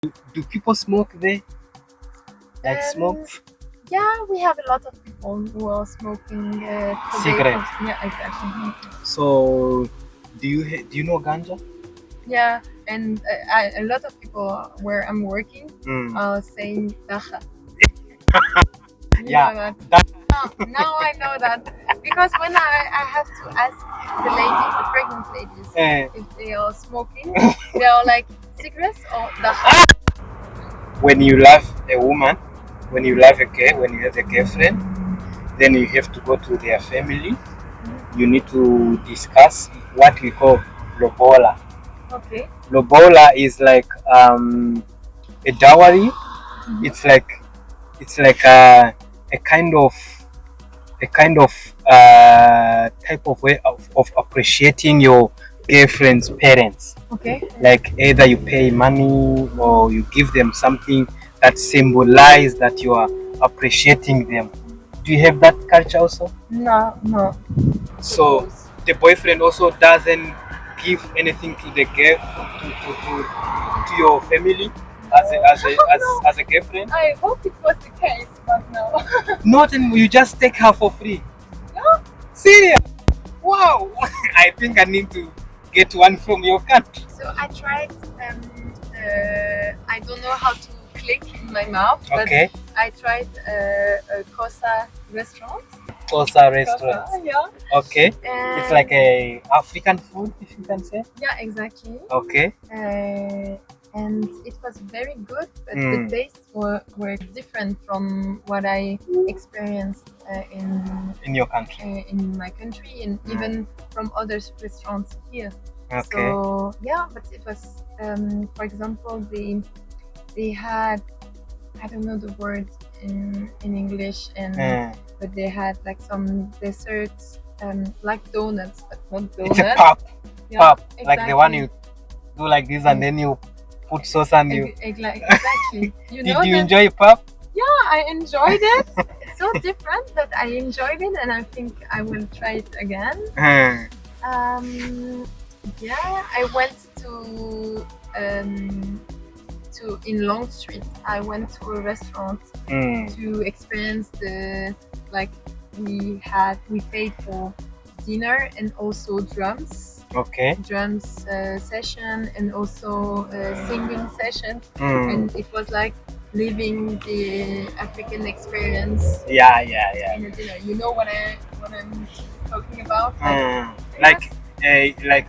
Do people smoke there? Like smoke? Yeah, we have a lot of people who are smoking Cigarette. Yeah, exactly. So, do you know ganja? Yeah, and a lot of people where I'm working are saying dacha. Yeah, that. Now I know that because when I have to ask the ladies, the pregnant ladies, if they are smoking, they are like cigarettes or dacha. When you love a woman, when you love a girl, when you have a girlfriend, then you have to go to their family. You need to discuss what we call lobola. Okay. Lobola is like a dowry. It's like a kind of type of way of appreciating your girlfriend's parents. Okay. Like either you pay money or you give them something that symbolize that you are appreciating them. Do you have that culture also? No, no. So the boyfriend also doesn't give anything to the girl to your family as a girlfriend? I hope it was the case, but no. Not, and you just take her for free. No. Serious? Wow! I think I need to get one from your country. So I tried. I don't know how to click in my mouth, but Okay. I tried a Kosa restaurant. Kosa restaurant. Kosa, yeah. Okay. It's like a African food, if you can say. Yeah, exactly. Okay. And it was very good, but the tastes were different from what I experienced in your country, in my country, and even from other restaurants here. Okay. So yeah, but it was, for example, they had, I don't know the word in English, and but they had like some desserts, like donuts, but not donuts. It's a pop, yeah, pop, exactly. Like the one you do like this, and then you put sauce and you. Exactly. You know. Did you enjoy pop? Yeah, I enjoyed it. It's so different, but I enjoyed it, and I think I will try it again. Yeah, I went to in Long Street. I went to a restaurant to experience the, like, we paid for dinner and also drums. Okay. Drums session and also singing session, and it was like living the African experience. Yeah. In a dinner. You know what I'm talking about? Like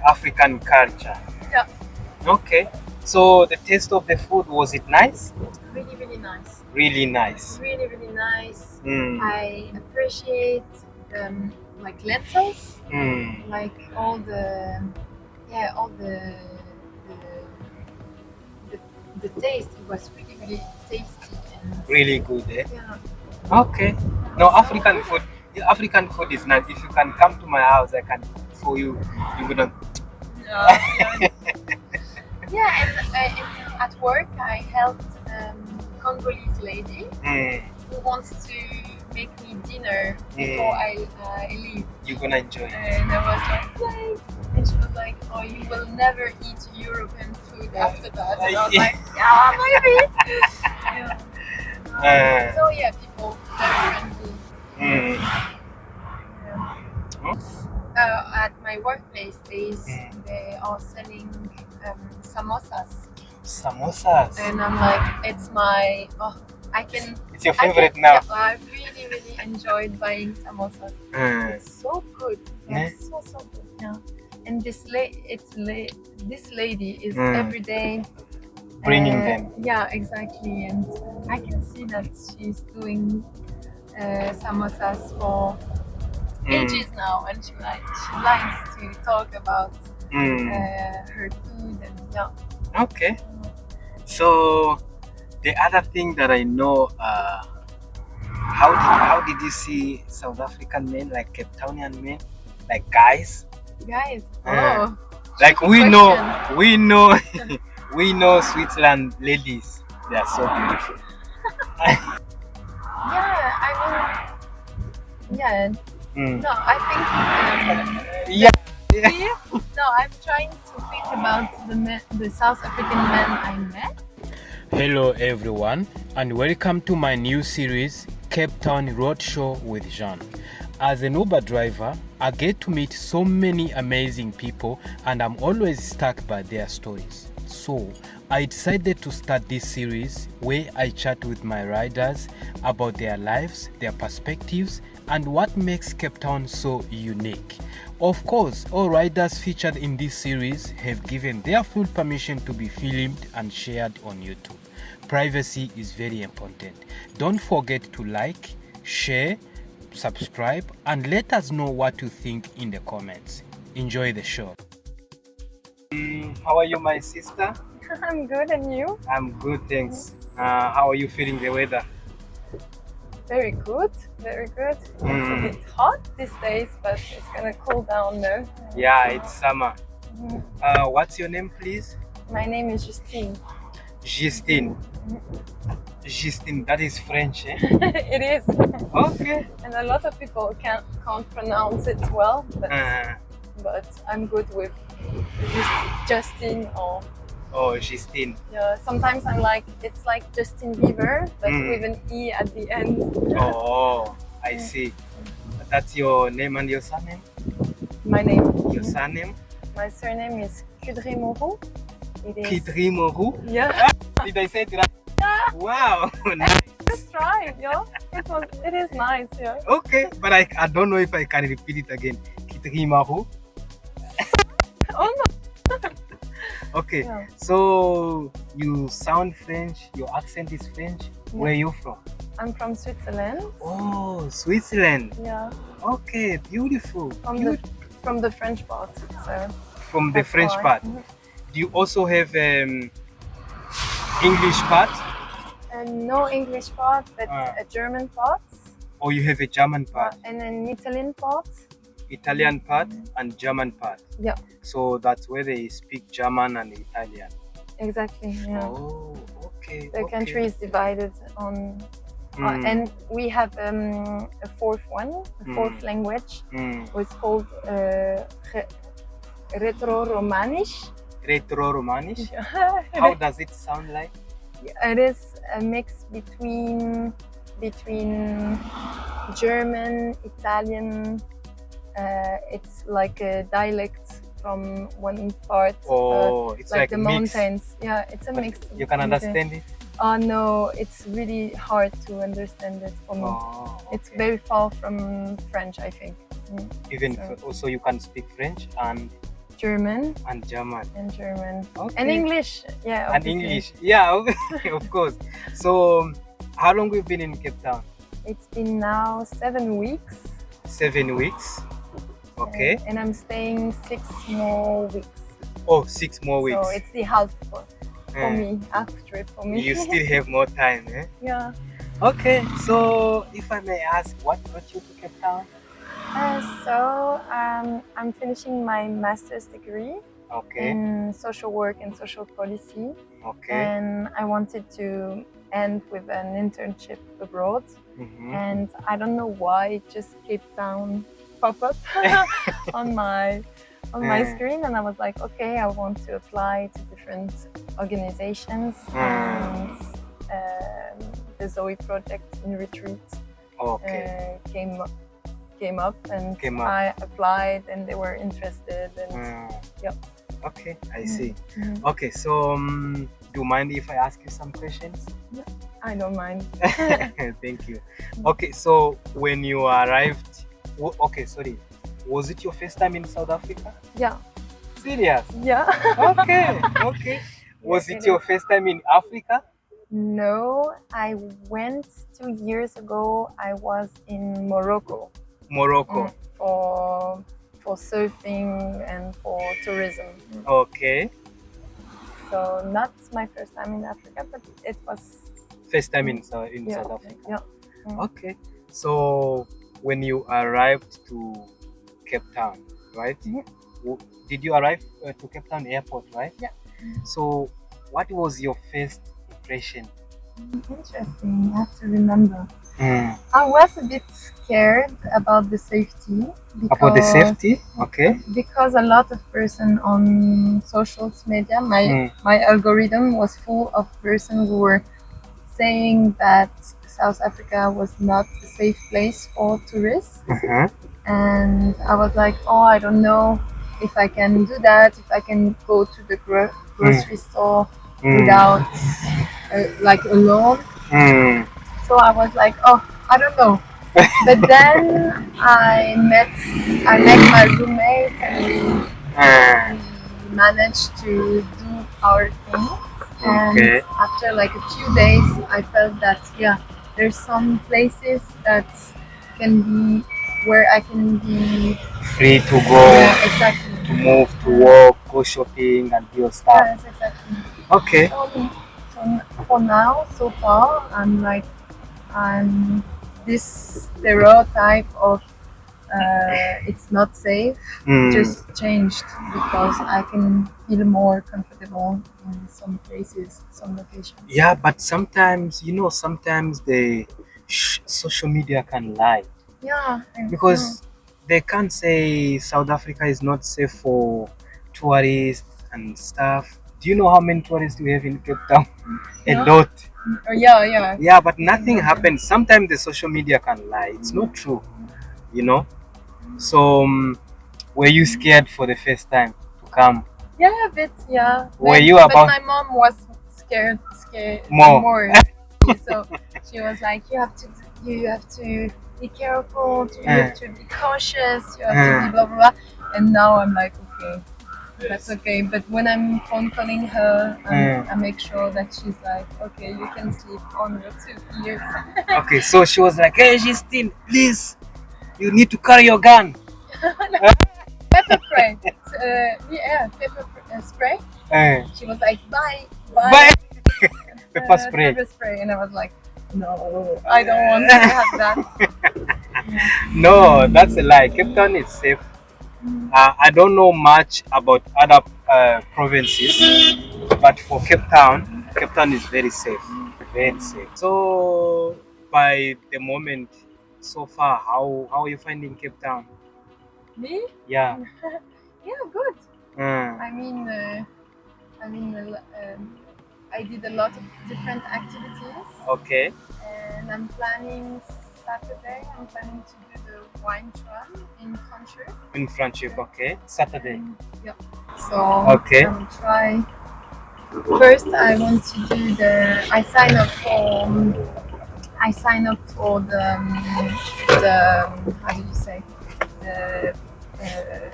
African culture. Yeah. Okay. So the taste of the food, was it nice? Really, really nice. Really nice. Really, really nice. I appreciate like lentils, like all the taste. It was really, really tasty and really good, eh? Yeah. Okay. No, African food is nice. If you can come to my house, I can cook for you. You wouldn't. Yeah, and at work I helped Congolese lady who wants to make me dinner before I leave. You're gonna enjoy it. And I was like, yay! And she was like, oh, you will never eat European food after that. And I was like, yeah, maybe. Yeah. So yeah, people very friendly. At my workplace, they are selling samosas. Samosas. And I'm like, it's my It's your favorite now. Yeah, I really, really enjoyed buying samosas. It's so good. It's so good. Yeah. And this lady is every day bringing them. Yeah, exactly. And I can see that she's doing samosas for ages now, and she likes to talk about her food and yeah. Okay. So the other thing that I know, how did you see South African men, like Cape Townian men, like guys? Guys. Like we know we know Switzerland ladies. They are so beautiful. Yeah, I mean, yeah. No, I think. Yeah. No, I'm trying to think about the South African men I met. Hello everyone, and welcome to my new series, Cape Town Roadshow with Jean. As an Uber driver, I get to meet so many amazing people and I'm always struck by their stories. So, I decided to start this series where I chat with my riders about their lives, their perspectives, and what makes Cape Town so unique. Of course, all riders featured in this series have given their full permission to be filmed and shared on YouTube. Privacy is very important. Don't forget to like, share, subscribe, and let us know what you think in the comments. Enjoy the show. How are you, my sister? I'm good, and you? I'm good, thanks. How are you feeling the weather? Very good, very good. It's a bit hot these days, but it's gonna cool down now. Yeah, it's summer. What's your name, please? My name is Justine. Justine. Justine, that is French, eh? It is. Okay. And a lot of people can't pronounce it well, but I'm good with Justine or. Oh, Justine. Yeah, sometimes I'm like, it's like Justin Bieber, but with an E at the end. Oh, I see. That's your name and your surname? My name. Your surname? My surname is Kudrimoru. Kudrimoru? Yeah. Did I say it right? Yeah. Wow, nice. Just try, yeah. It is nice, yeah. Okay, but I don't know if I can repeat it again. Kudrimoru? Oh no. Okay, Yeah. so you sound French, your accent is French. Yeah. Where are you from? I'm from Switzerland. Oh, Switzerland. Yeah. Okay, beautiful. From the French part. So from the French part. Do you also have English part? No English part, but a German part. Oh, you have a German part. And an Italian part. Italian part and German part. Yeah. So that's where they speak German and Italian. Exactly. Yeah. Oh, okay. The country is divided on, and we have a fourth language. It's called Retro-Romanish. Retro-Romanish. How does it sound like? It is a mix between German, Italian. It's like a dialect from one part. Oh, it's like the mix. Mountains. Yeah, it's a mix. You can understand it? Oh no, it's really hard to understand it for me. Oh, okay. It's very far from French, I think. Even also you can speak French and German. And German. And German. Okay. And English. Yeah. Obviously. And English. Yeah, of course. So, how long we've been in Cape Town? It's been now 7 weeks. 7 weeks. Okay. And I'm staying 6 more weeks. Oh, 6 more weeks. So it's the half for me, half trip for me. You still have more time, eh? Yeah. Okay, so if I may ask, what brought you to Cape Town? I'm finishing my master's degree in social work and social policy. Okay. And I wanted to end with an internship abroad. And I don't know why, just Cape Town pop up on my screen, and I was like, okay, I want to apply to different organizations. And the Zoe project in retreat came up, and I applied, and they were interested. And Okay, I see. Okay, so do you mind if I ask you some questions? Yeah, I don't mind. Thank you. Okay, so when you arrived, was it your first time in South Africa? Yeah. Serious? Yeah. Okay. Was it your first time in Africa? No, I went 2 years ago. I was in Morocco. For surfing and for tourism. Okay. So not my first time in Africa, but it was first time in South Africa. Yeah. Okay. So when you arrived to Cape Town, right? Did you arrive to Cape Town airport, right? Yeah. So what was your first impression Interesting. I have to remember. Mm. I was a bit scared about the safety About the safety? Okay. because a lot of person on social media, my algorithm was full of person who were saying that South Africa was not a safe place for tourists. And I was like, oh, I don't know if I can do that, if I can go to the grocery store without like alone. So I was like, oh, I don't know. But then I met my roommate and we managed to do our things. And after like a few days, I felt that there's some places that can be where I can be free to go, exactly, to move, to walk, go shopping, and do your stuff. Yes, exactly. Okay. So for now, so far, I'm this stereotype of it's not safe just changed because I can feel more comfortable in some places, some locations. Yeah, but sometimes, sometimes the social media can lie. Yeah. Because they can't say South Africa is not safe for tourists and stuff. Do you know how many tourists we have in Cape Town? A lot. Yeah. Yeah, but nothing happens. Sometimes the social media can lie. It's not true, So, were you scared for the first time to come? Yeah, a bit. Yeah. Were you about? But my mom was scared more. So she was like, you have to be careful. You have to be cautious. You have to be blah blah blah. And now I'm like, okay, that's okay. But when I'm phone calling her, I make sure that she's like, okay, you can sleep on your 2 ears. Okay, so she was like, hey, Justine, please, you need to carry your gun. Pepper spray. Pepper spray. She was like, bye. Pepper spray. Pepper spray. And I was like, no, I don't want to have that. No, that's a lie. Cape Town is safe. I don't know much about other provinces, but for Cape Town is very safe. Very safe. So, by the moment so far, how are you finding Cape Town? Me? Yeah. Yeah, good. I mean, I did a lot of different activities. Okay. And I'm planning Saturday. I'm planning to do the wine run in Franschhoek. In Franschhoek, okay. Saturday. Yeah. So I'll try. First, I want to do I sign up for the how do you say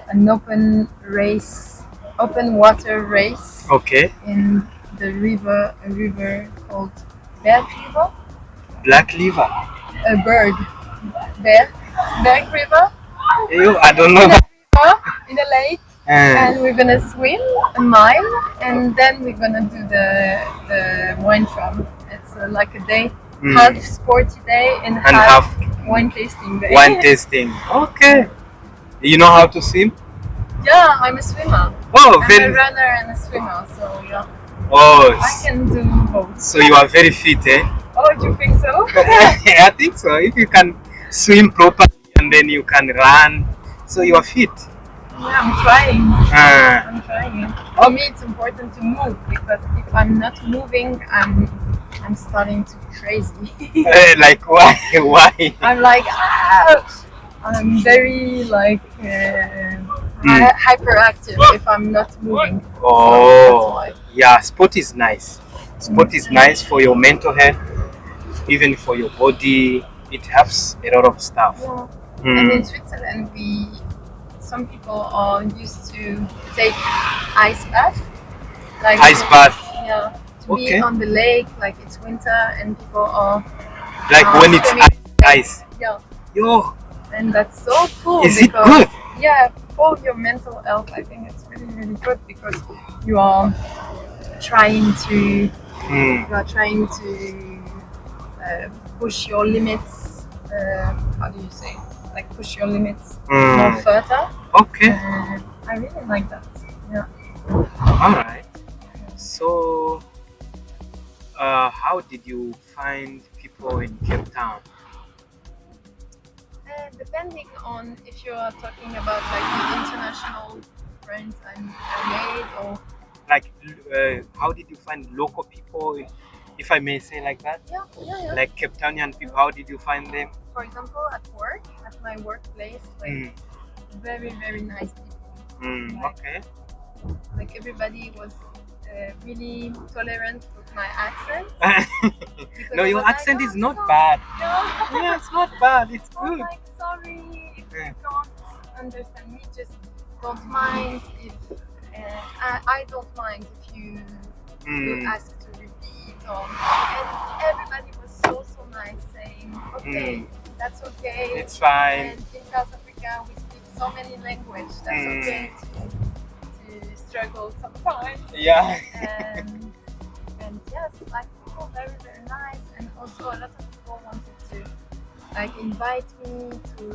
an open water race. Okay. In a river called Berg River. Black River. A bird. Berg River. I don't know. In a lake. And we're gonna swim a mile, and then we're gonna do the wine tram. It's like a day, half sporty day and half wine tasting day. Wine tasting. Okay. You know how to swim? Yeah, I'm a swimmer. Oh, I'm a runner and a swimmer, so yeah. Oh, I can do both. So you are very fit, eh? Oh, do you think so? I think so. If you can swim properly and then you can run, so you are fit. Yeah, I'm trying. For me, it's important to move because if I'm not moving, I'm starting to be crazy. Like why? Why? I'm like, I'm very like hyperactive if I'm not moving. Oh, so yeah. Sport is nice. Sport is nice for your mental health, even for your body. It helps a lot of stuff. Yeah. And in Switzerland, some people are used to take ice bath. Like ice bath. Yeah. To be on the lake, like it's winter, and people are like when it's ice. Yeah. Yo. And that's so cool. Is it good? Yeah, for your mental health, I think it's really, really good because you are trying to push your limits. How do you say? Like push your limits more further. Okay. I really like that. Yeah. All right. So, how did you find people in Cape Town? Depending on if you are talking about like the international friends I made, or Like, how did you find local people, if I may say like that? yeah. Like Cape Townian people, how did you find them? For example, at work, at my workplace, like very very nice people. Okay. Like everybody was really tolerant with my accent. No, your accent is not bad. No. Yeah, it's not bad. It's I'm good. like, sorry if you can't understand me, just don't mind if I don't mind if you ask to repeat, and everybody was so nice, saying, okay, that's okay. It's fine. And in South Africa we speak so many languages. That's okay to struggle sometimes. Yeah. And yes, like people very very nice, and also a lot of people wanted to like invite me to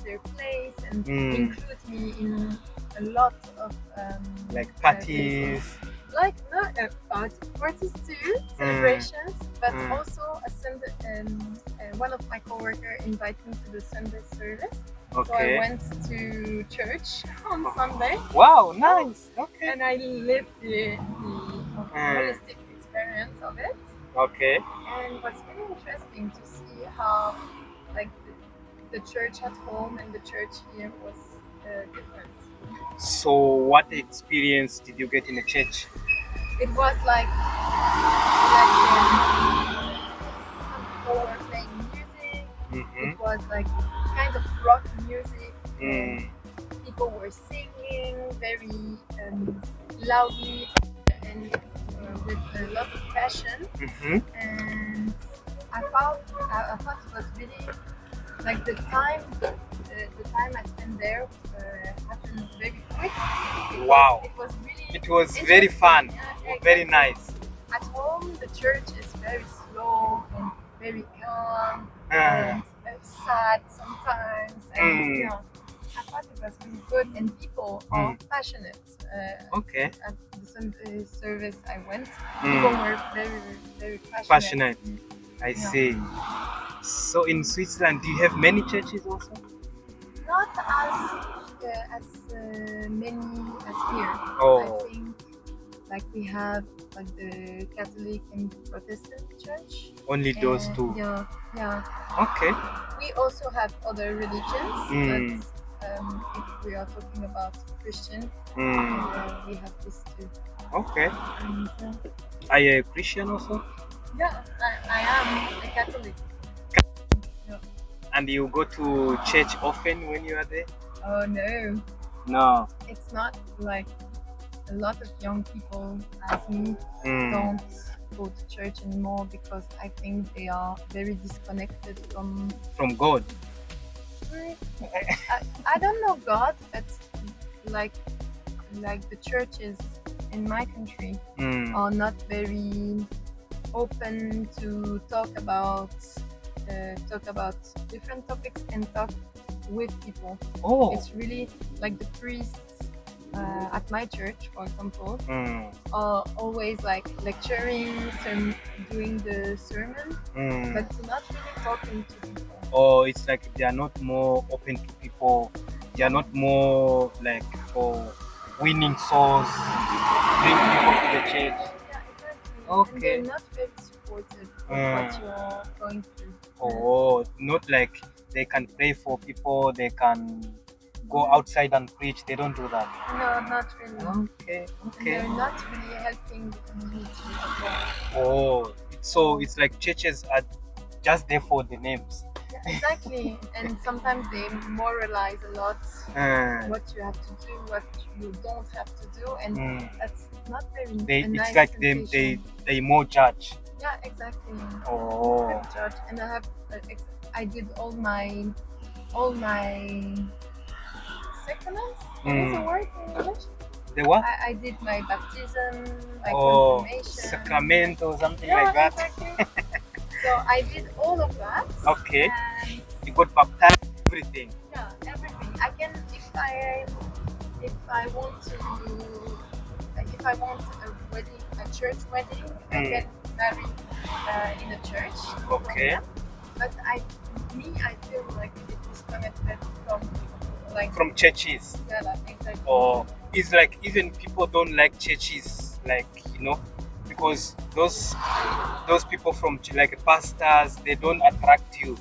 their place and include me in a lot of like parties. Like not parties too, celebrations, but also a Sunday. One of my coworkers invited me to the Sunday service. Okay. So I went to church on Sunday. Wow, nice. Okay. And I lived the holistic experience of it. Okay. And it was really interesting to see how like the church at home and the church here was different. So what experience did you get in the church? It was like some people were playing music. It was like kind of rock music. People were singing very loudly and with a lot of passion. And I thought it was really like the time I spent there happened very quick. Wow. It was really very fun. Yeah, very nice. At home the church is very slow and very calm and very sad sometimes. And yeah, I thought it was really good, and people are passionate. Okay. At the Sunday service I went, people were very very Passionate. I see. So in Switzerland, do you have many churches also? Not as many as here. Oh. I think like we have like the Catholic and Protestant church. Only those two. Yeah. Okay. We also have other religions, but if we are talking about Christian, we have this too. Okay. And, are you a Christian also? Yeah, I am a Catholic. Yeah. And you go to church often when you are there? Oh no. No. It's not like a lot of young people as me don't go to church anymore because I think they are very disconnected from God. I don't know God, but like the churches in my country are not very open to talk about different topics and talk with people. Oh. It's really like the priests at my church, for example, are always like lecturing, doing the sermon, but not really talking to people. Oh, it's like they are not more open to people. They are not more like for winning souls, bring people to the church. Yeah, exactly. Okay. And they're not very supportive of what you're going through. Oh, not like they can pray for people, they can go outside and preach. They don't do that. No, not really. Okay. And they're not really helping the community at all. Oh, so it's like churches are just there for the names. Yeah, exactly. And sometimes they moralize a lot what you have to do, what you don't have to do, and that's not very nice. It's like sensation. they more judge. Yeah, exactly. Oh. Very judge. And I did all my sacraments. What is the word in English? The what? I did my baptism, my confirmation. Sacrament or something like that. Exactly. So I did all of that. Okay. And you got baptized, everything. Yeah, everything. I can if I want a wedding, a church wedding, I can married in a church. Okay. But I feel like it is disconnected from like From churches. yeah, like, exactly. Or it's like even people don't like churches, like, you know, because those people from like pastors, they don't attract you.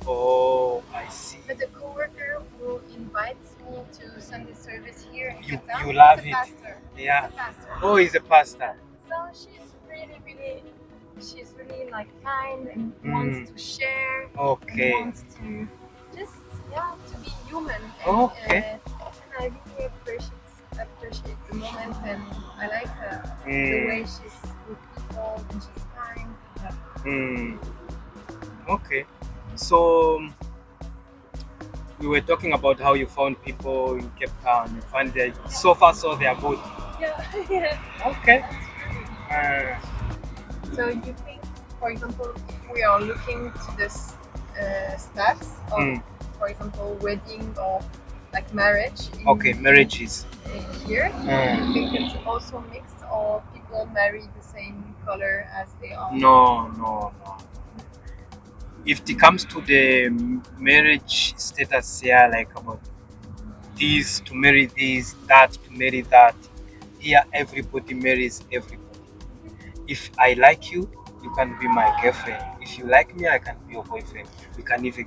Oh, I see. But the coworker who invites me to Sunday service here in You Qatar, you love is a it. pastor. Yeah. He's a pastor. Oh, he's a pastor. So she's really like kind and wants to share. Okay. And wants to just to be human. And, Okay. and I really appreciate the moment, and I like the way she's with people and she's kind. Yeah. Okay. So we were talking about how you found people in Cape Town. You find that so far so they are good. Yeah. Yeah. Okay. So you think, for example, if we are looking to this stats of, for example, wedding or like marriage. Okay, marriages. Here, you think it's also mixed, or people marry the same color as they are? No. If it comes to the marriage status, yeah, like about this to marry this, that to marry that, here everybody marries everybody. If I like you, you can be my girlfriend. If you like me, I can be your boyfriend. We can even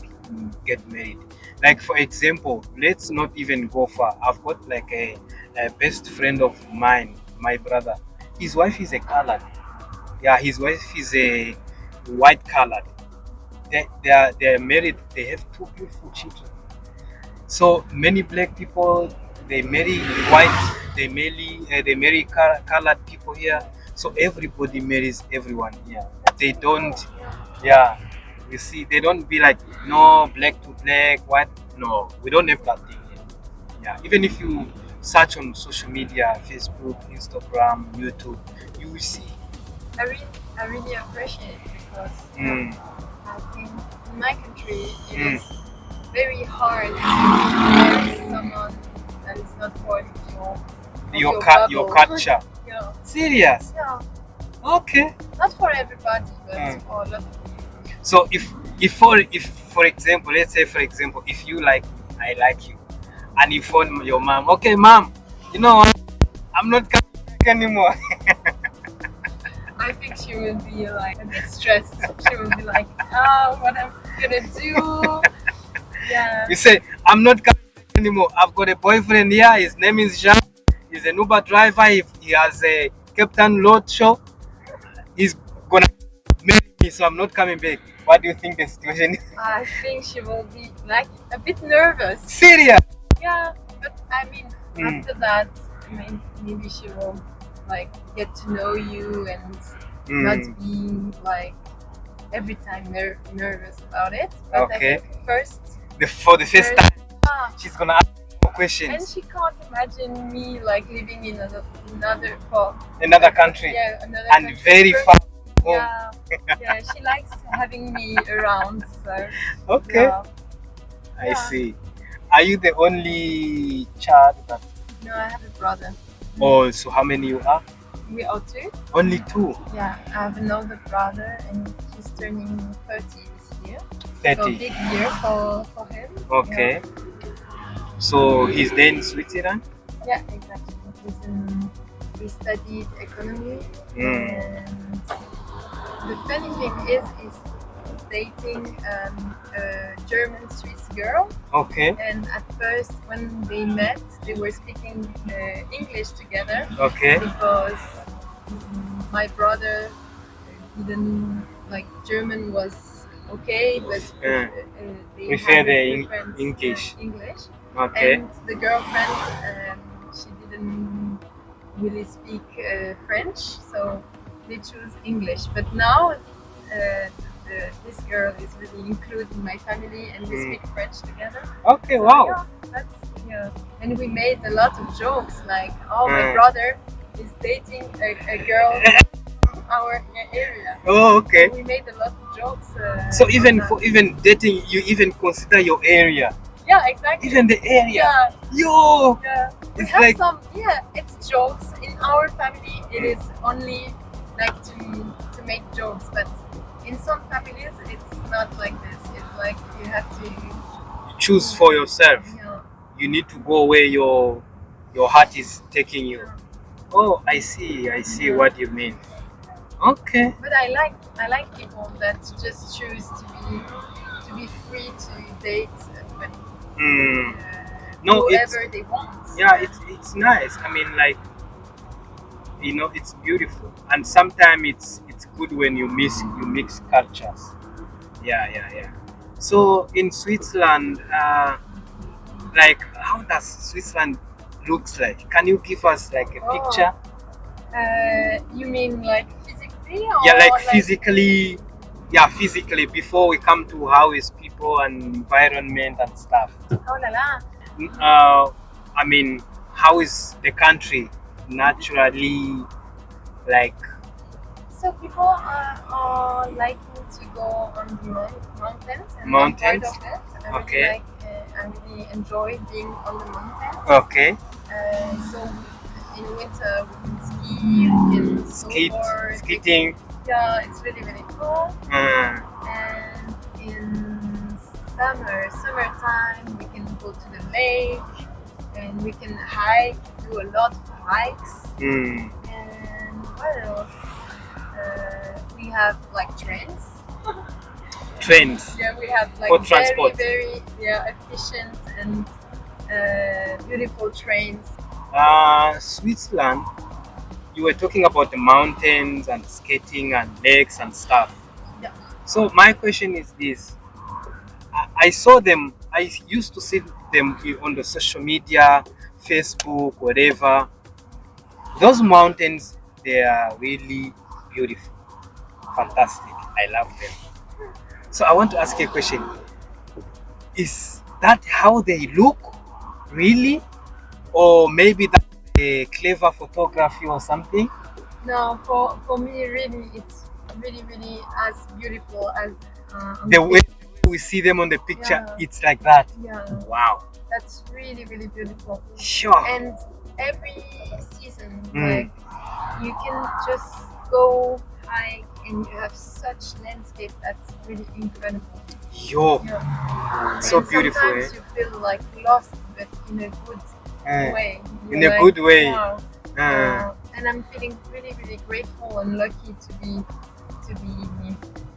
get married. Like for example, let's not even go far. I've got like a best friend of mine, my brother. His wife is a colored. Yeah, his wife is a white colored. They're married. They have two beautiful children. So many black people, they marry white. They marry colored people here. So everybody marries everyone here. They don't. Yeah, you see, they don't be like no black to black, white. No, we don't have that thing here. Yeah, even if you search on social media, Facebook, Instagram, YouTube, you will see. I really appreciate it because I think in my country it is very hard to marry someone that is not part of your culture. Yeah. Serious? Yeah. Okay. Not for everybody, but for a lot of people. So if for example, let's say for example, if you like me, I like you, and you phone your mom, okay, mom, you know what? I'm not coming back anymore. I think she will be like a bit stressed. She will be like, oh, what am I gonna do? Yeah. You say, I'm not coming back anymore. I've got a boyfriend here. His name is Jean. He's an Uber driver. He has a Cape Town roadshow. He's gonna marry me, so I'm not coming back. What do you think the situation is? I think she will be like a bit nervous. Serious? Yeah, but I mean, after that, I mean, maybe she will like get to know you and not be like every time nervous about it. But Okay. I think For the first time, she's gonna ask more questions. And she can't imagine me like living in another country. Yeah, another and country. very far home. Yeah, she likes having me around. So okay. Yeah. I see. Are you the only child that? No, I have a brother. Oh, so how many you are? We are two. Only two? Yeah, I have an older brother and he's turning 30 this year. 30. So big year for him. Okay. Yeah. So he's there in Switzerland? Yeah, exactly. He studied economy and the funny thing is he's dating a German Swiss girl. Okay. And at first when they met, they were speaking English together. Okay. Because my brother didn't like German was okay, but they prefer had the English. Okay. And the girlfriend, she didn't really speak French, so they choose English. But now this girl is really included in my family, and we speak French together. Okay, so, wow. Yeah, and we made a lot of jokes, like, oh, my brother is dating a girl from our area. Oh, okay. So we made a lot of jokes. So even dating, you even consider your area. Yeah, exactly. Even the area. Yeah. Yo. Yeah. We it's have like some. Yeah, it's jokes. In our family, it is only like to make jokes, but in some families it's not like this. It's like you have to choose for yourself. Yeah. You need to go where your heart is taking you. Oh, I see what you mean. Okay. But I like people that just choose to be free to date when No, whoever they want. Yeah, it's nice. I mean, like, it's beautiful, and sometimes it's good when you mix cultures. Yeah. So in Switzerland, like, how does Switzerland looks like? Can you give us like a picture? You mean like physically? Or Yeah, like physically. Yeah, physically, before we come to how is people and environment and stuff. Oh la la. I mean, how is the country naturally, like? So people are liking to go on the mountains, and Mountains? I'm part of it. Okay. I really enjoy being on the mountains. Okay. So in winter we can ski, we can snowboard, skating. Yeah, it's really really cool. And in summertime we can go to the lake, and we can hike, do a lot of hikes. And what else? We have like trains. Trains. Yeah, we have like for transport. very efficient and beautiful trains. Switzerland, you were talking about the mountains and skating and lakes and stuff. Yeah. So my question is this. I saw them, I used to see them on the social media, Facebook, whatever. Those mountains, they are really beautiful, fantastic. I love them. So I want to ask you a question. Is that how they look, really? Or maybe that's a clever photography or something? No, for me, really, it's really as beautiful as the way we see them on the picture. Yeah. It's like that. Yeah. Wow. That's really beautiful. Sure. And every season, like, you can just go hike and you have such landscape that's really incredible. Yeah. So and beautiful. Sometimes you feel like lost, but in a good way. In a good way. Wow. And I'm feeling really grateful and lucky to be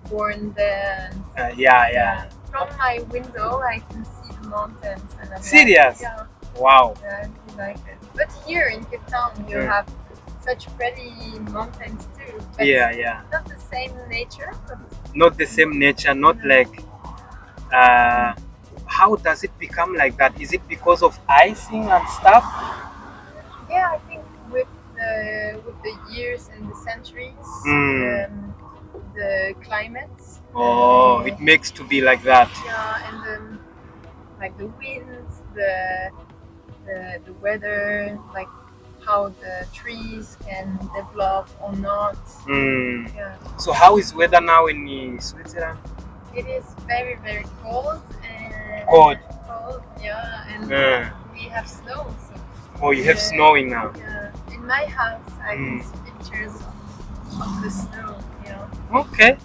born there. Yeah. From my window, I can see the mountains, and I'm serious. Like, wow. Yeah, I really like it. But here in Cape Town, you have such pretty mountains too. But yeah. Not the same nature. Not the same nature. Not like. How does it become like that? Is it because of icing and stuff? Yeah, I think with the years and the centuries, the climate. It makes to be like that. Yeah, and then like the winds, the weather, like how the trees can develop or not. Yeah. So how is weather now in Switzerland? It is very cold. Cold. Yeah, and we have snow. So oh, you have snowing now. Yeah, in my house I can see pictures of the snow. Yeah. Okay.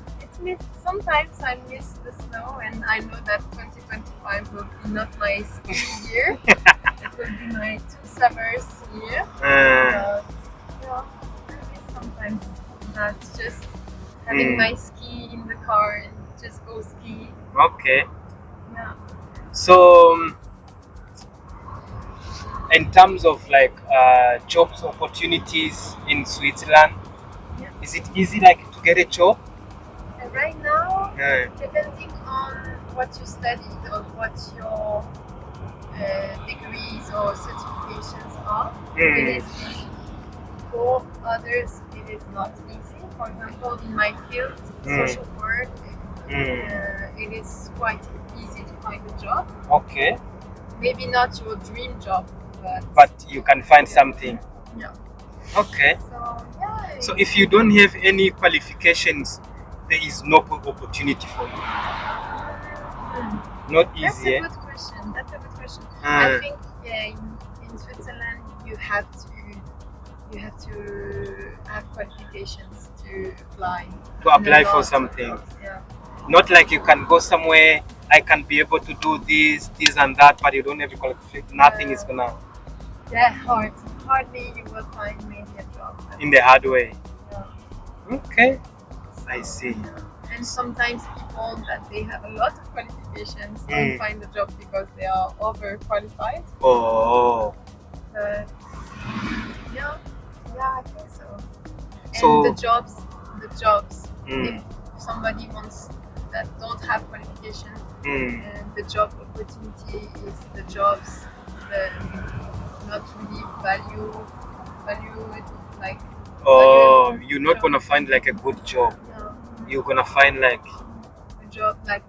Sometimes I miss the snow, and I know that 2025 will be not my ski year. It will be my 2 summers year. Yeah, I miss sometimes that, just having my ski in the car and just go ski. Okay. Yeah. So, in terms of like jobs opportunities in Switzerland, is it easy like to get a job? Right now, depending on what you studied or what your degrees or certifications are, it is easy. For others, it is not easy. For example, in my field, social work, it is quite easy to find a job. Okay. Maybe not your dream job, but you can find something. Yeah. Okay. So yeah. So if you don't have any qualifications, there is no opportunity for you. Not easy. That's a good question. I think in Switzerland you have to have qualifications to apply. To apply for something. Yeah. Not like you can go somewhere, I can be able to do this and that, but you don't have a qualification. Nothing is gonna. Yeah, hardly you will find maybe a job. In the hard way. Yeah. Okay, I see. And sometimes people that they have a lot of qualifications don't find a job because they are overqualified. Oh. But yeah, I think so. So and the jobs, if somebody wants that don't have qualification, and the job opportunity is the jobs that not really value it, like. You're not gonna find like a good job. No. You're gonna find like a job that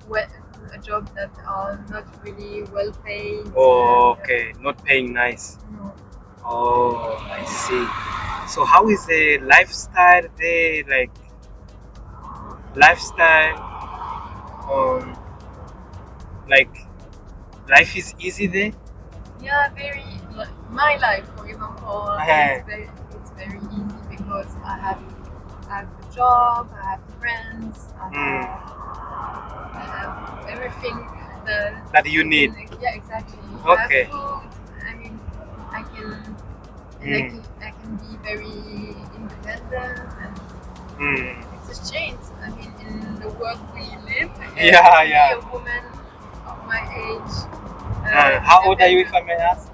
are not really well paid. Oh, okay, not paying nice. No. Oh, I see. So how is the lifestyle there? Like lifestyle, like life is easy there. Yeah, very. Like, my life, for example, it's very easy because I have a job, I have friends, I have everything that you need. Yeah, exactly. Okay. I have food. I mean, I can. And I can be very independent, and it's a change. I mean, in the world we live, yeah. a woman of my age. How old are you, if I may ask?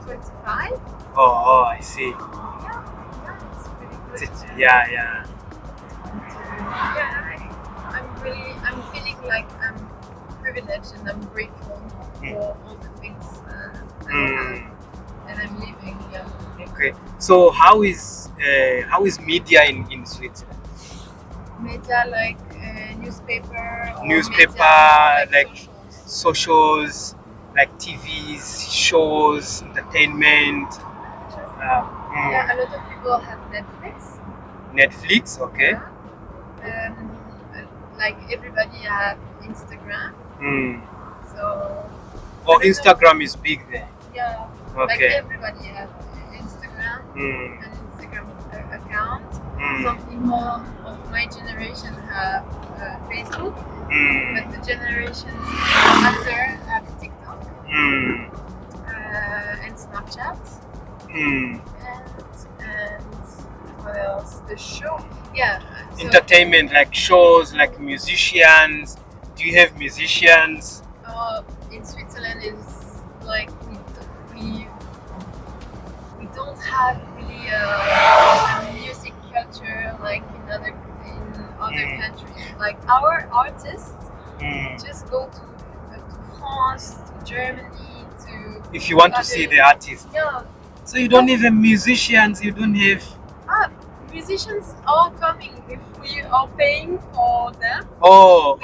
25. Oh, I see. Yeah, it's pretty good. Yeah. Yeah, I'm feeling like I'm privileged and I'm grateful for all the things I have and I'm living. Yeah. Okay. So how is media in Switzerland? Media like newspaper, media, like socials, like TVs, shows, entertainment. Yeah, a lot of people have Netflix. Netflix, okay. Yeah. Like everybody have Instagram. So. Instagram is big there. Yeah. Okay. Like everybody has Instagram, an Instagram account. Some people of my generation have Facebook, but the generation after have TikTok and Snapchat. And what else? The show. Yeah. So entertainment, like shows, like musicians. Do you have musicians? In Switzerland is like we don't have really a music culture like in other countries. Like our artists just go to France, to Germany, to. If you want to see the artist. Yeah. So you don't have musicians. You don't have. Musicians are coming if we are paying for them. We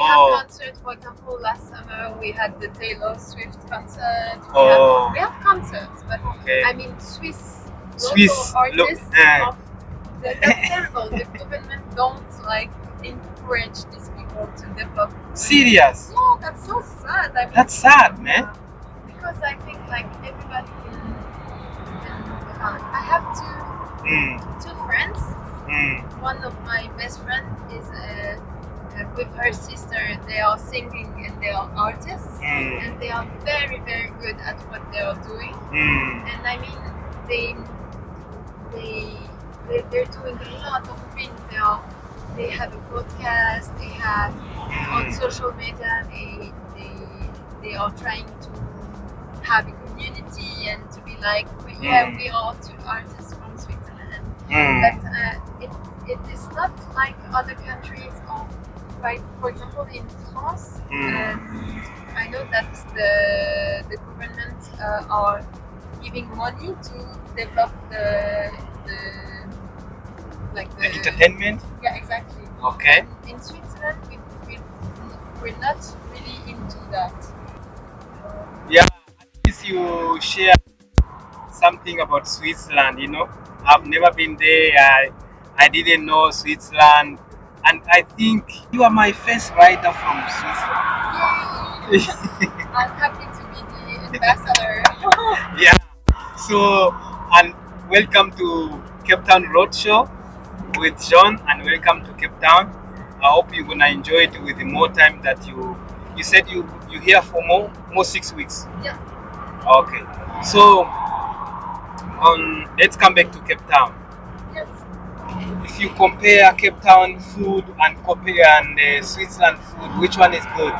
have concerts. For example, last summer we had the Taylor Swift concert. We have concerts, but I mean Swiss artists. That's terrible. The government don't like encourage these people to develop. Serious? Yeah, that's so sad. I mean, that's sad, man. Because I think like everybody can I have two friends. One of my best friends is with her sister. They are singing and they are artists, and they are very, very good at what they are doing. And I mean, they're doing a lot of things. They have a podcast. They have on social media. They are trying to have a community and to be like, we are two artists from Switzerland. But it is not like other countries. Like for example in France, I know that the government are giving money to develop the entertainment. Yeah, exactly. Okay. And in Switzerland, we're not really into that. Yeah, at least you share something about Switzerland. I've never been there. I didn't know Switzerland, and I think you are my first writer from Switzerland. Yay! I'm happy to be the ambassador. Yeah. So, and welcome to Cape Town Roadshow. with Jean, and welcome to Cape Town. I hope you're gonna enjoy it with the more time that you said you here for more 6 weeks. Yeah. Okay. So let's come back to Cape Town. Yes. If you compare Cape Town food and Switzerland food, which one is good?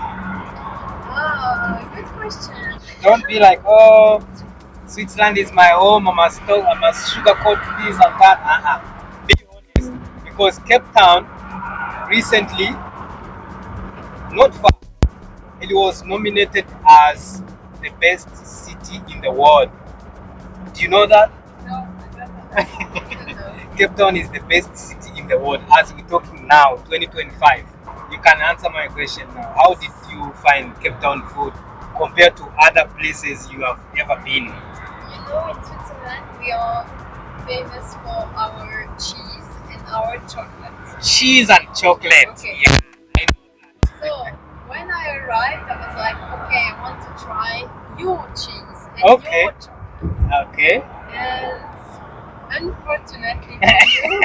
Oh, good question. Don't be like, oh, Switzerland is my home. I must sugarcoat this and that. Be honest, because Cape Town recently, not far, it was nominated as the best city in the world. Do you know that? No, I don't know. Cape Town is the best city in the world as we're talking now, 2025. You can answer my question now. How did you find Cape Town food compared to other places you have ever been? You know, in Switzerland, we are famous for our cheese and our chocolate. Cheese and chocolate. Okay. Yeah, I know that. So, when I arrived, I was like, okay, I want to try your cheese and Okay. your chocolate. Okay. And unfortunately for you,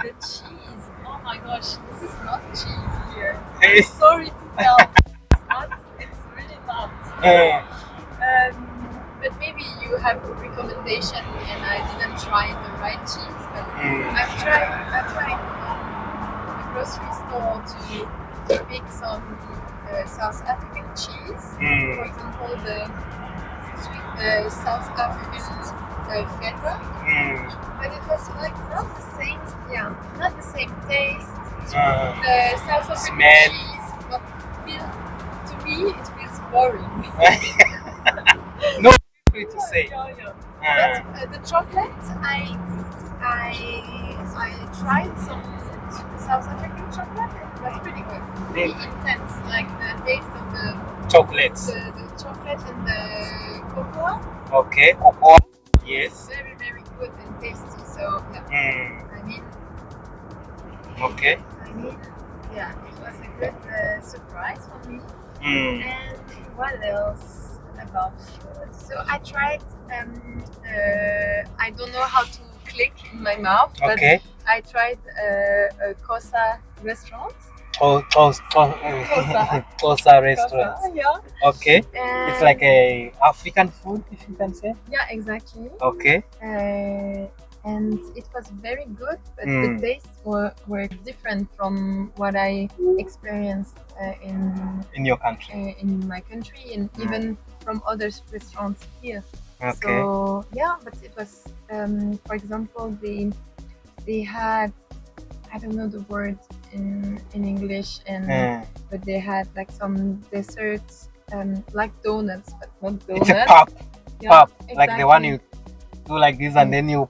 the cheese, oh my gosh, this is not cheese here. I'm sorry to tell, it's really not. But maybe you have a recommendation and I didn't try the right cheese, but I've tried the grocery store to pick some South African cheese. For example, the sweet South African feta. But it was like not the same taste. The South African Smell. cheese, but to me it feels boring. No, free to say. Yeah. But the chocolate, I tried some South African chocolate. It was pretty good. Really intense, like the taste of the Chocolates. the chocolate and the cocoa. Okay, cocoa. Yes. Very, very good and tasty. So yeah. Okay. Yeah, it was a good surprise for me. And what else about food? So I tried. I don't know how to click in my mouth, but I tried a Kosa restaurant. Kosa restaurant. Yeah. Okay. It's like a African food, if you can say. Yeah, exactly. Okay. And it was very good, but the tastes were different from what I experienced in your country, in my country, and even from other restaurants here. Okay. So yeah, but it was, for example, they had, I don't know the word in English, and but they had like some desserts, like donuts, but not donuts. It's a pap, exactly. Like the one you do like this, and then you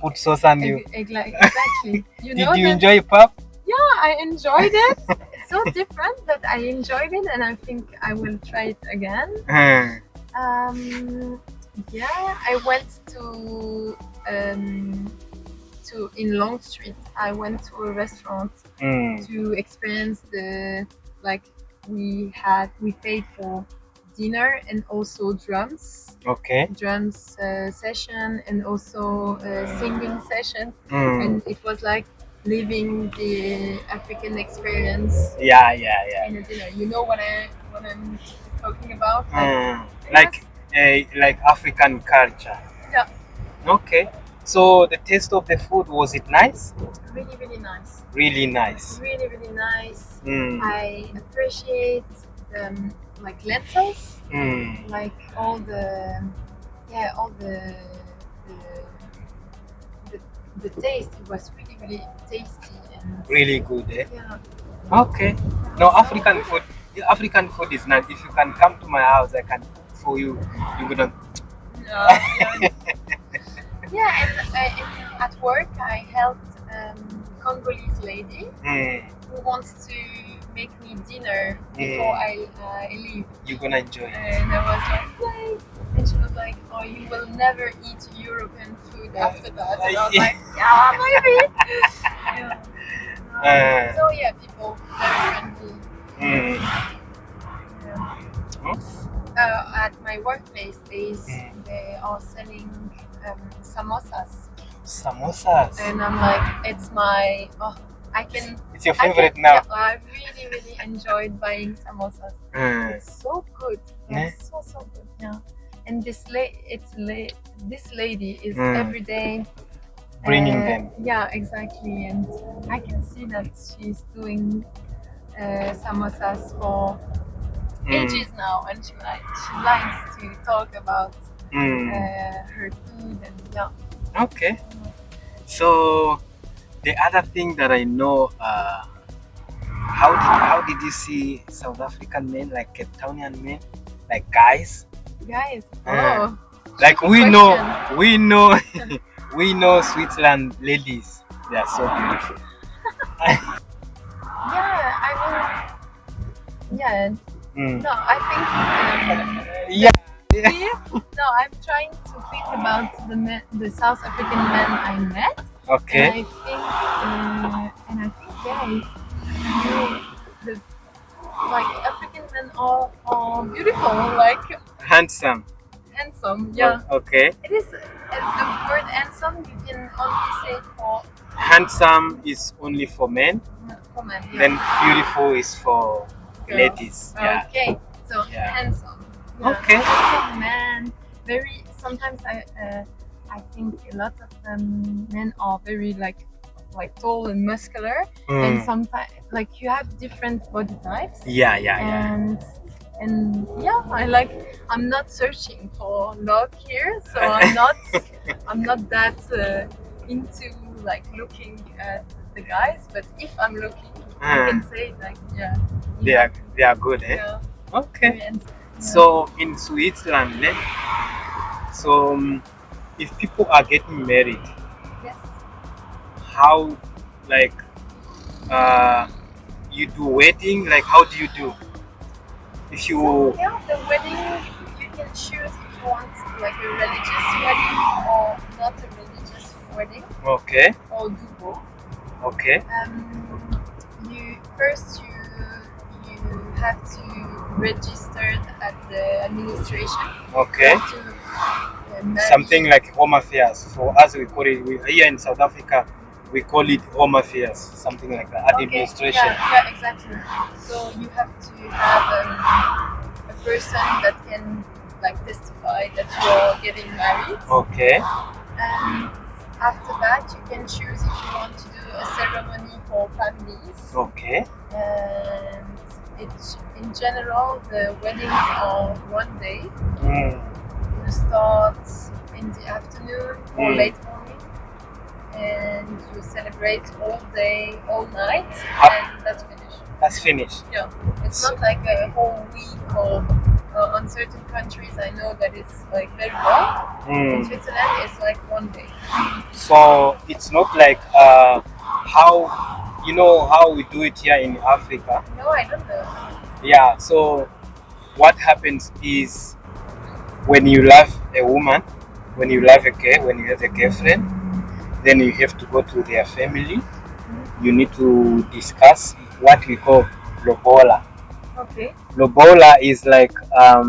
put sauce and you. Exactly. Did you enjoy pap? Yeah, I enjoyed it. It's so different, but I enjoyed it, and I think I will try it again. Yeah, I went to in Long Street. I went to a restaurant to experience we paid for dinner and also drums. Okay. Drums session and also singing session, and it was like living the African experience. Yeah. In a dinner, you know what I'm talking about? Like African culture. Yeah. Okay. So the taste of the food, was it nice? Really, really nice. Really nice. Really, really nice. I appreciate like lentils, like all the taste. It was really, really tasty and really good. Yeah. Okay. No, African food is nice. If you can come to my house, I can cook for you. You wouldn't. Yeah, and at work I helped Congolese lady who wants to make me dinner before I leave. You're gonna enjoy it. And I was like, yay! And she was like, oh, you will never eat European food after that. And I was like, yeah, maybe. Yeah. So yeah, people very friendly. At my workplace, they are selling samosas. Samosas. And I'm like, it's my It's your favorite now. Yeah, I really enjoyed buying samosas. It's so good. Yeah, so good. Yeah. And this lady is every day Bringing them. Yeah, exactly. And I can see that she's doing samosas for ages now, and she likes to talk about her food and yeah. Okay. So the other thing that I know, how did you see South African men, like Cape Townian men, like guys? Guys, like we know we know Switzerland ladies. They are so beautiful. Yeah, I mean, yeah. No, I think. Yeah. See? No, I'm trying to think about the South African men I met. Okay. And I think the like African men are beautiful, like Handsome. Yeah. Okay. It is the word handsome. You can only say for handsome is only for men. For men. Yeah. Then beautiful is for girls. Ladies. Yeah. Okay. So handsome. Yeah. Okay. Handsome man. Very. Sometimes I think a lot of men are very like tall and muscular, and sometimes like you have different body types. Yeah. And yeah, I'm not searching for love here, so I'm not that into like looking at the guys, but if I'm looking, I can say like they are good, eh? Yeah. Okay. Yeah. So in Switzerland, so if people are getting married, yes, how like you do wedding? Like how do you do? If you the wedding, you can choose if you want like a religious wedding or not a religious wedding. Okay. Or do both. Okay. You have to register at the administration. Okay. Something like Home Affairs. For us, we call it here in South Africa. We call it Home Affairs, something like that. Administration. Yeah, exactly. So you have to have a person that can like testify that you're getting married. Okay. And after that, you can choose if you want to do a ceremony for families. Okay. And in general, the weddings are one day. You start in the afternoon or late morning, and you celebrate all day, all night, and that's finished. That's finished. Yeah, it's not like a whole week or on certain countries. I know that it's like very long. In Switzerland, it's like one day. So it's not like how how we do it here in Africa. No, I don't know. Yeah. So what happens is when you love a woman, when you have a girlfriend, then you have to go to their family. You need to discuss what we call lobola. Okay. Lobola is like a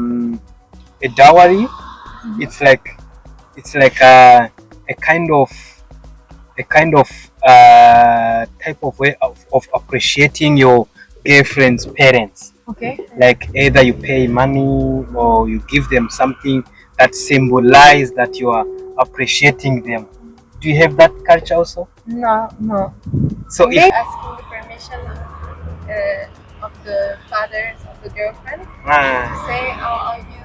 dowry. It's like a kind of type of way of appreciating your girlfriend's parents. Okay. Like either you pay money or you give them something that symbolizes that you are appreciating them. Do you have that culture also? No. So if asking the permission of the fathers of the girlfriend to say, are you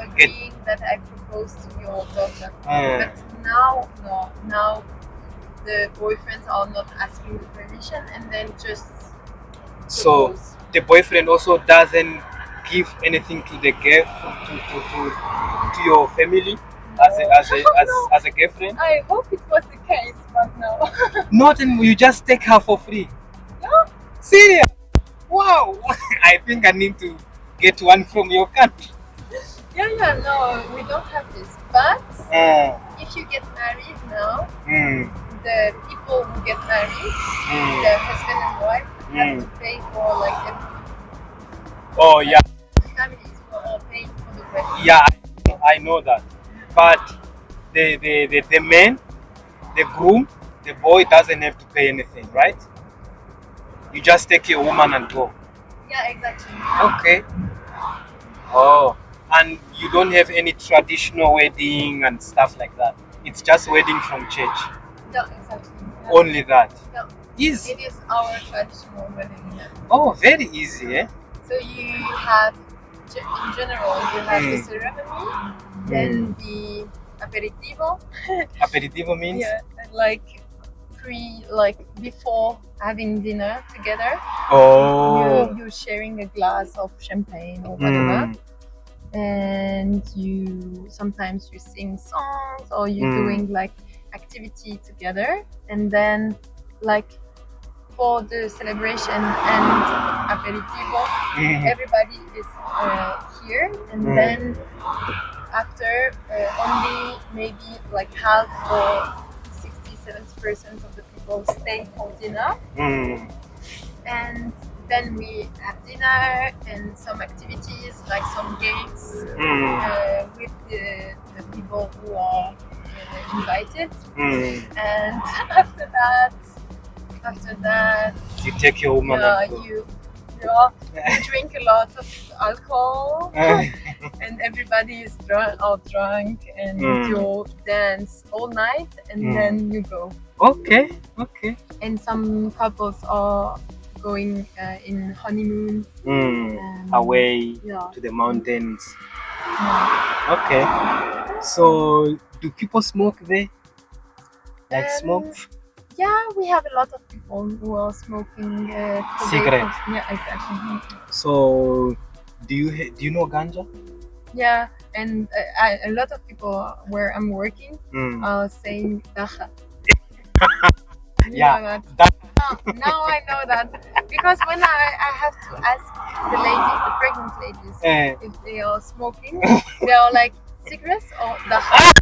agreeing that I propose to your daughter? But now, no. Now the boyfriends are not asking the permission and then just propose. So the boyfriend also doesn't give anything to the girl to your family as a girlfriend. I hope it was the case, but no. Not you just take her for free. No. Serious? Wow. I think I need to get one from your country. Yeah, no, we don't have this. But if you get married now, the people who get married, the husband and wife, have to pay for like everything. Oh yeah. Families were all paying for the wedding. Yeah, I know that. But the men, the groom, the boy doesn't have to pay anything, right? You just take your woman and go. Yeah, exactly. Okay. Oh, and you don't have any traditional wedding and stuff like that. It's just wedding from church. Yeah, exactly. Yeah. Only that. Yeah. Easy. It is our traditional wedding. Yeah. Oh, very easy, eh? So you have, in general, you have the ceremony, then the aperitivo. Aperitivo means? Yeah, like before having dinner together. Oh. You're sharing a glass of champagne or whatever. And sometimes you sing songs or you're doing like activity together, and then like for the celebration and aperitivo, everybody is here, and then after only maybe like half or 60-70% of the people stay for dinner, and then we have dinner and some activities like some games with the people who are invited, and after that you take your woman and go. you drink a lot of alcohol and everybody is drunk, and you dance all night, and then you go. Okay. And some couples are going in honeymoon away to the mountains. Okay. So do people smoke there? Like smoke? Yeah, we have a lot of people who are smoking cigarettes. Yeah, exactly. So do you know ganja? Yeah, and a lot of people where I'm working are saying dacha. Yeah, now I know that, because when I have to ask the ladies, the pregnant ladies, if they are smoking, they are like, cigarettes or dacha.